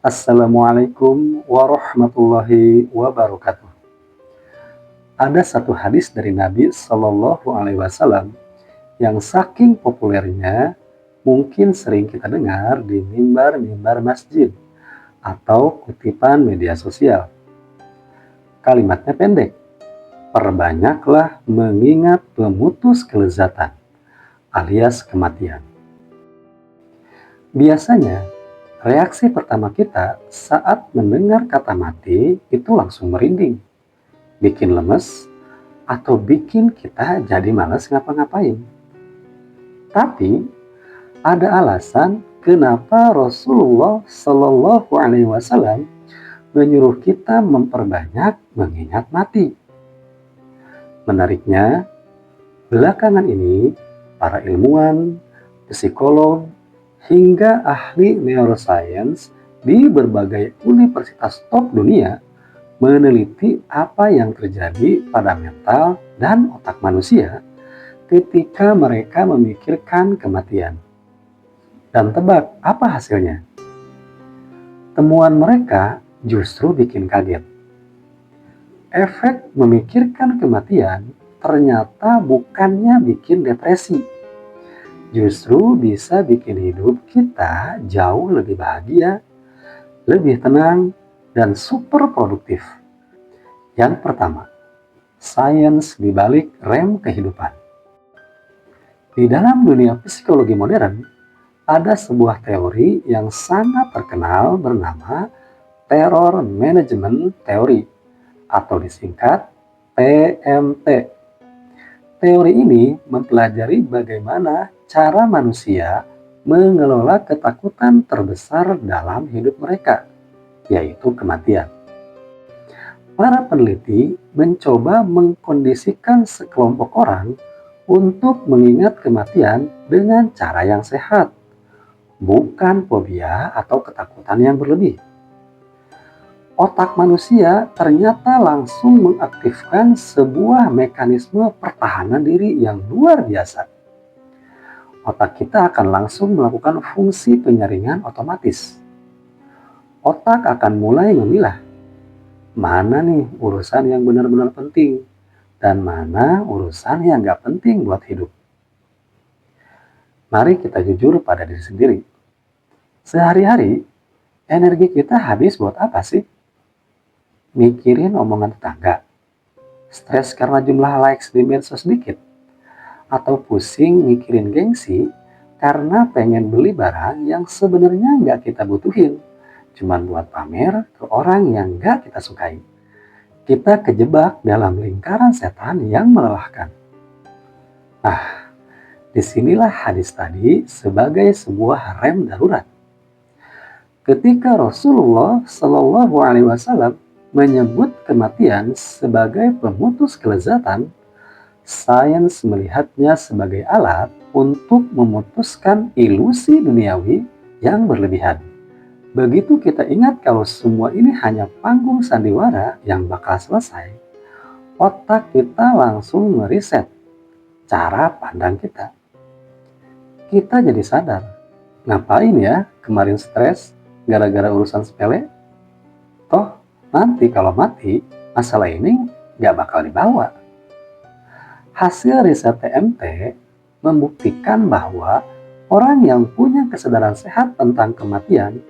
Assalamualaikum warahmatullahi wabarakatuh. Ada satu hadis dari Nabi Shallallahu Alaihi Wasallam yang saking populernya mungkin sering kita dengar di mimbar-mimbar masjid atau kutipan media sosial. Kalimatnya pendek, perbanyaklah mengingat pemutus kelezatan alias kematian. Biasanya reaksi pertama kita saat mendengar kata mati itu langsung merinding, bikin lemes, atau bikin kita jadi malas ngapa-ngapain. Tapi ada alasan kenapa Rasulullah Shallallahu Alaihi Wasallam menyuruh kita memperbanyak mengingat mati. Menariknya, belakangan ini para ilmuwan, psikolog, hingga ahli neuroscience di berbagai universitas top dunia meneliti apa yang terjadi pada mental dan otak manusia ketika mereka memikirkan kematian. Dan tebak apa hasilnya? Temuan mereka justru bikin kaget. Efek memikirkan kematian ternyata bukannya bikin depresi, justru bisa bikin hidup kita jauh lebih bahagia, lebih tenang, dan super produktif. Yang pertama, sains di balik rem kehidupan. Di dalam dunia psikologi modern, ada sebuah teori yang sangat terkenal bernama Terror Management Theory atau disingkat TMT. Teori ini mempelajari bagaimana cara manusia mengelola ketakutan terbesar dalam hidup mereka, yaitu kematian. Para peneliti mencoba mengkondisikan sekelompok orang untuk mengingat kematian dengan cara yang sehat, bukan fobia atau ketakutan yang berlebih. Otak manusia ternyata langsung mengaktifkan sebuah mekanisme pertahanan diri yang luar biasa. Otak kita akan langsung melakukan fungsi penyaringan otomatis. Otak akan mulai memilah mana nih urusan yang benar-benar penting dan mana urusan yang gak penting buat hidup. Mari kita jujur pada diri sendiri. Sehari-hari, energi kita habis buat apa sih? Mikirin omongan tetangga, stres karena jumlah likes di medsos sedikit, atau pusing mikirin gengsi karena pengen beli barang yang sebenarnya nggak kita butuhin, cuman buat pamer ke orang yang nggak kita sukai. Kita kejebak dalam lingkaran setan yang melelahkan. Nah, disinilah hadis tadi sebagai sebuah rem darurat. Ketika Rasulullah Shallallahu Alaihi Wasallam menyebut kematian sebagai pemutus kelezatan, sains melihatnya sebagai alat untuk memutuskan ilusi duniawi yang berlebihan. Begitu kita ingat kalau semua ini hanya panggung sandiwara yang bakal selesai, otak kita langsung meriset cara pandang kita. Kita jadi sadar, ngapain ya kemarin stres gara-gara urusan sepele? Toh nanti kalau mati, masalah ini gak bakal dibawa. Hasil riset TMT membuktikan bahwa orang yang punya kesadaran sehat tentang kematian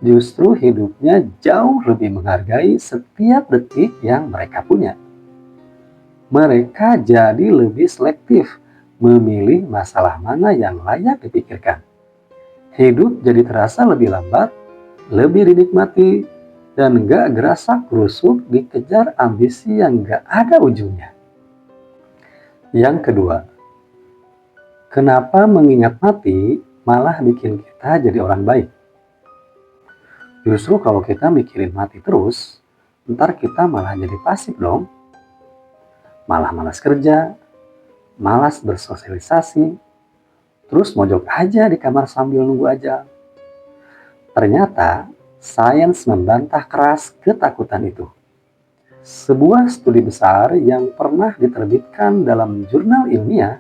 justru hidupnya jauh lebih menghargai setiap detik yang mereka punya. Mereka jadi lebih selektif memilih masalah mana yang layak dipikirkan. Hidup jadi terasa lebih lambat, lebih dinikmati, dan gak gerasa kerusuk dikejar ambisi yang gak ada ujungnya. Yang kedua, kenapa mengingat mati malah bikin kita jadi orang baik? Justru kalau kita mikirin mati terus, ntar kita malah jadi pasif dong. Malah malas kerja, malas bersosialisasi, terus mojok aja di kamar sambil nunggu ajal. Ternyata, sains membantah keras ketakutan itu. Sebuah studi besar yang pernah diterbitkan dalam jurnal ilmiah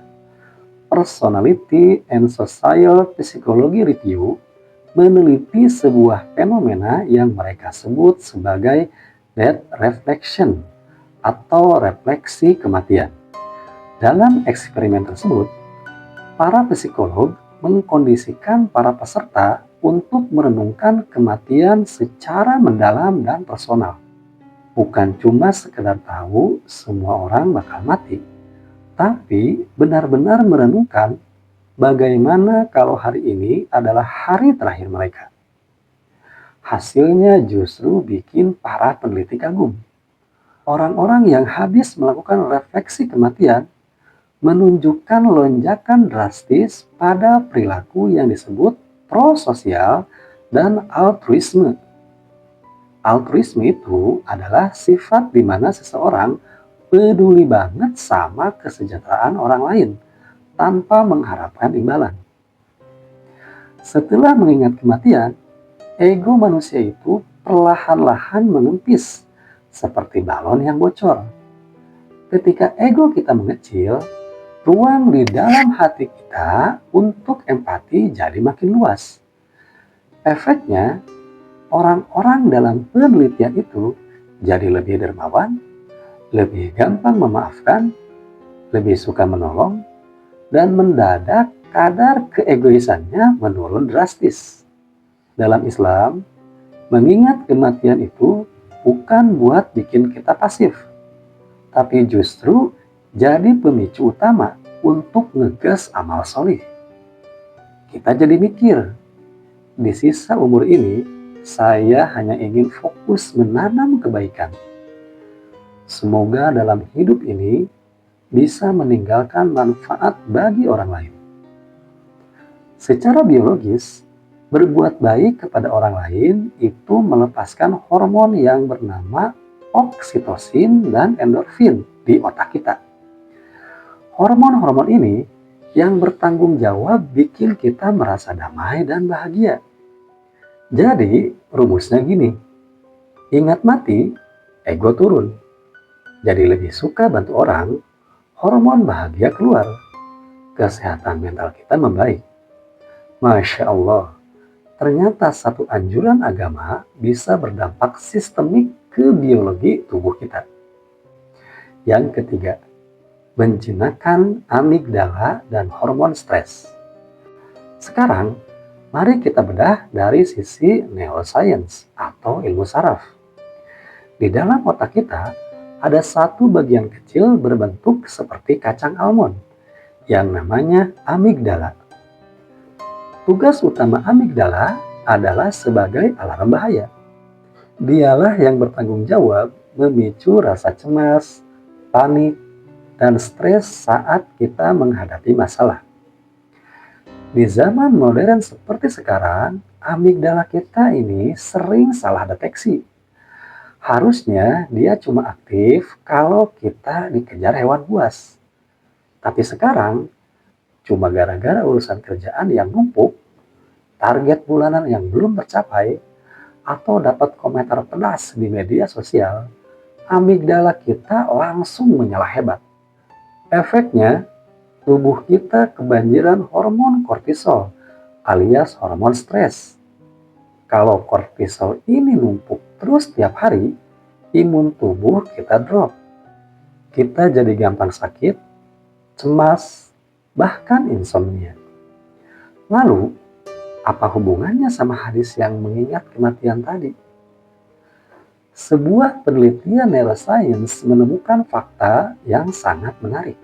Personality and Social Psychology Review meneliti sebuah fenomena yang mereka sebut sebagai death reflection atau refleksi kematian. Dalam eksperimen tersebut, para psikolog mengkondisikan para peserta untuk merenungkan kematian secara mendalam dan personal. Bukan cuma sekedar tahu semua orang bakal mati, tapi benar-benar merenungkan bagaimana kalau hari ini adalah hari terakhir mereka. Hasilnya justru bikin para peneliti kagum. Orang-orang yang habis melakukan refleksi kematian menunjukkan lonjakan drastis pada perilaku yang disebut prososial dan altruisme. Altruisme itu adalah sifat di mana seseorang peduli banget sama kesejahteraan orang lain tanpa mengharapkan imbalan. Setelah mengingat kematian, ego manusia itu perlahan-lahan mengempis seperti balon yang bocor. Ketika ego kita mengecil, ruang di dalam hati kita untuk empati jadi makin luas. Efeknya, orang-orang dalam penelitian itu jadi lebih dermawan, lebih gampang memaafkan, lebih suka menolong, dan mendadak kadar keegoisannya menurun drastis. Dalam Islam, mengingat kematian itu bukan buat bikin kita pasif, tapi justru jadi pemicu utama untuk ngegas amal solih. Kita jadi mikir, di sisa umur ini saya hanya ingin fokus menanam kebaikan. Semoga dalam hidup ini bisa meninggalkan manfaat bagi orang lain. Secara biologis, berbuat baik kepada orang lain itu melepaskan hormon yang bernama oksitosin dan endorfin di otak kita. Hormon-hormon ini yang bertanggung jawab bikin kita merasa damai dan bahagia. Jadi, rumusnya gini. Ingat mati, ego turun. Jadi lebih suka bantu orang, hormon bahagia keluar. Kesehatan mental kita membaik. Masya Allah, ternyata satu anjuran agama bisa berdampak sistemik ke biologi tubuh kita. Yang ketiga, menjinakkan amigdala dan hormon stres. Sekarang, mari kita bedah dari sisi neuroscience atau ilmu saraf. Di dalam otak kita, ada satu bagian kecil berbentuk seperti kacang almond yang namanya amigdala. Tugas utama amigdala adalah sebagai alarm bahaya. Dialah yang bertanggung jawab memicu rasa cemas, panik, dan stres saat kita menghadapi masalah. Di zaman modern seperti sekarang, amigdala kita ini sering salah deteksi. Harusnya dia cuma aktif kalau kita dikejar hewan buas. Tapi sekarang, cuma gara-gara urusan kerjaan yang numpuk, target bulanan yang belum tercapai, atau dapat komentar pedas di media sosial, amigdala kita langsung menyala hebat. Efeknya, tubuh kita kebanjiran hormon kortisol alias hormon stres. Kalau kortisol ini numpuk terus tiap hari, imun tubuh kita drop. Kita jadi gampang sakit, cemas, bahkan insomnia. Lalu, apa hubungannya sama hadis yang mengingat kematian tadi? Sebuah penelitian neuroscience menemukan fakta yang sangat menarik.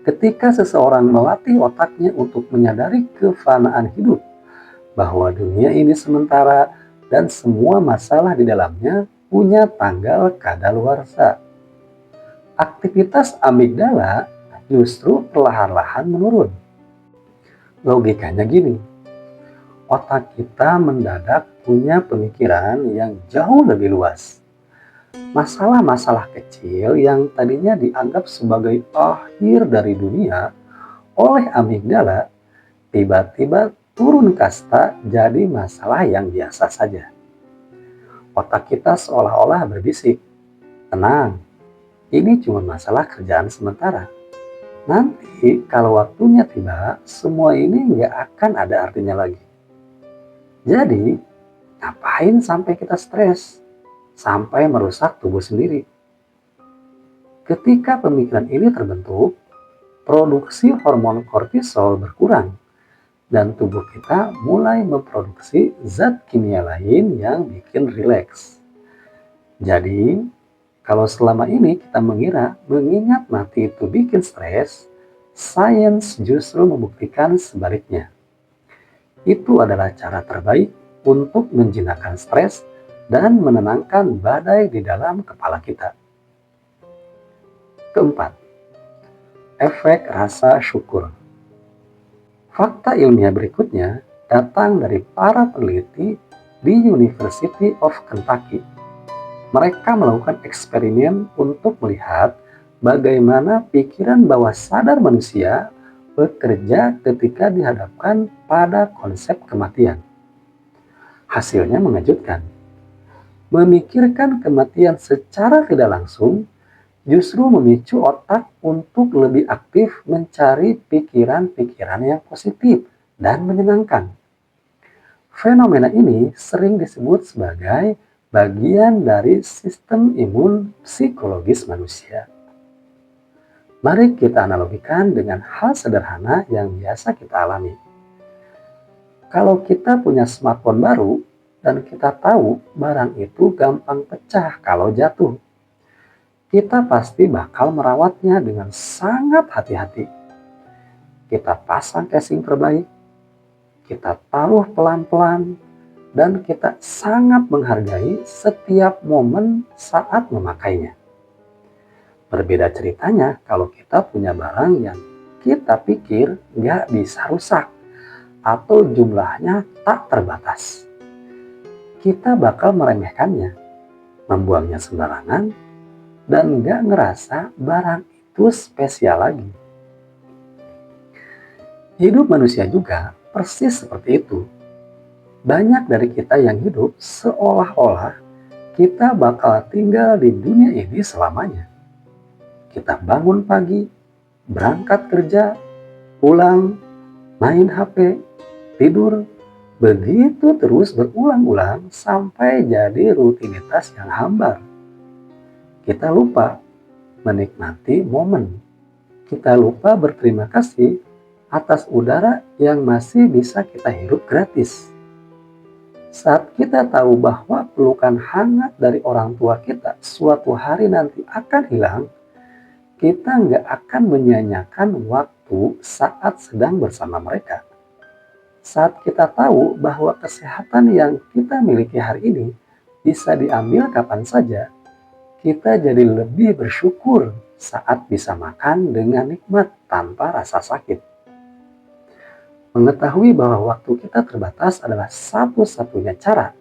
Ketika seseorang melatih otaknya untuk menyadari kefanaan hidup, bahwa dunia ini sementara dan semua masalah di dalamnya punya tanggal kadaluarsa, aktivitas amigdala justru perlahan-lahan menurun. Logikanya gini, otak kita mendadak punya pemikiran yang jauh lebih luas. Masalah-masalah kecil yang tadinya dianggap sebagai akhir dari dunia oleh amigdala tiba-tiba turun kasta jadi masalah yang biasa saja. Otak kita seolah-olah berbisik, tenang, ini cuma masalah kerjaan sementara. Nanti kalau waktunya tiba, semua ini nggak akan ada artinya lagi. Jadi, ngapain sampai kita stres? Sampai merusak tubuh sendiri. Ketika pemikiran ini terbentuk, produksi hormon kortisol berkurang dan tubuh kita mulai memproduksi zat kimia lain yang bikin rileks. Jadi, kalau selama ini kita mengira mengingat mati itu bikin stres, sains justru membuktikan sebaliknya. Itu adalah cara terbaik untuk menjinakkan stres dan menenangkan badai di dalam kepala kita. Keempat, efek rasa syukur. Fakta ilmiah berikutnya datang dari para peneliti di University of Kentucky. Mereka melakukan eksperimen untuk melihat bagaimana pikiran bawah sadar manusia bekerja ketika dihadapkan pada konsep kematian. Hasilnya mengejutkan. Memikirkan kematian secara tidak langsung justru memicu otak untuk lebih aktif mencari pikiran-pikiran yang positif dan menyenangkan. Fenomena ini sering disebut sebagai bagian dari sistem imun psikologis manusia. Mari kita analogikan dengan hal sederhana yang biasa kita alami. Kalau kita punya smartphone baru dan kita tahu barang itu gampang pecah kalau jatuh, kita pasti bakal merawatnya dengan sangat hati-hati. Kita pasang casing terbaik, kita taruh pelan-pelan, dan kita sangat menghargai setiap momen saat memakainya. Berbeda ceritanya kalau kita punya barang yang kita pikir nggak bisa rusak atau jumlahnya tak terbatas. Kita bakal meremehkannya, membuangnya sembarangan, dan nggak ngerasa barang itu spesial lagi. Hidup manusia juga persis seperti itu. Banyak dari kita yang hidup seolah-olah kita bakal tinggal di dunia ini selamanya. Kita bangun pagi, berangkat kerja, pulang, main HP, tidur, begitu terus berulang-ulang sampai jadi rutinitas yang hambar. Kita lupa menikmati momen. Kita lupa berterima kasih atas udara yang masih bisa kita hirup gratis. Saat kita tahu bahwa pelukan hangat dari orang tua kita suatu hari nanti akan hilang, kita nggak akan menyia-nyiakan waktu saat sedang bersama mereka. Saat kita tahu bahwa kesehatan yang kita miliki hari ini bisa diambil kapan saja, kita jadi lebih bersyukur saat bisa makan dengan nikmat tanpa rasa sakit. Mengetahui bahwa waktu kita terbatas adalah satu-satunya cara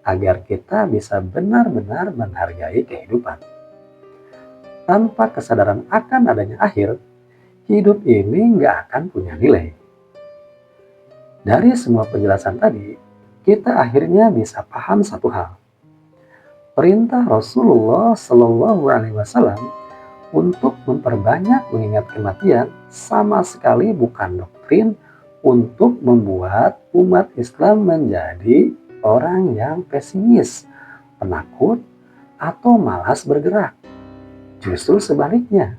agar kita bisa benar-benar menghargai kehidupan. Tanpa kesadaran akan adanya akhir, hidup ini nggak akan punya nilai. Dari semua penjelasan tadi, kita akhirnya bisa paham satu hal. Perintah Rasulullah Shallallahu Alaihi Wasallam untuk memperbanyak mengingat kematian sama sekali bukan doktrin untuk membuat umat Islam menjadi orang yang pesimis, penakut, atau malas bergerak. Justru sebaliknya,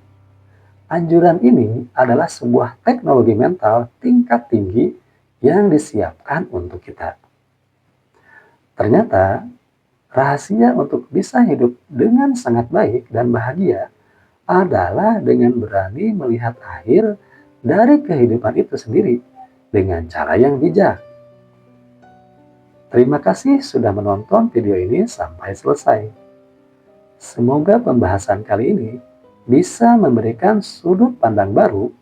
anjuran ini adalah sebuah teknologi mental tingkat tinggi yang disiapkan untuk kita. Ternyata, rahasia untuk bisa hidup dengan sangat baik dan bahagia adalah dengan berani melihat akhir dari kehidupan itu sendiri dengan cara yang bijak. Terima kasih sudah menonton video ini sampai selesai. Semoga pembahasan kali ini bisa memberikan sudut pandang baru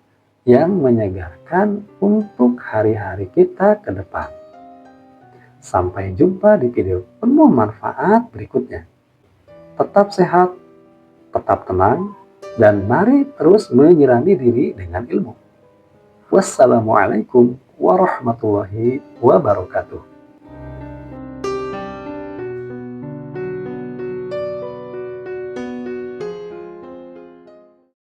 yang menyegarkan untuk hari-hari kita ke depan. Sampai jumpa di video penuh manfaat berikutnya. Tetap sehat, tetap tenang, dan mari terus menyirami diri dengan ilmu. Wassalamualaikum warahmatullahi wabarakatuh.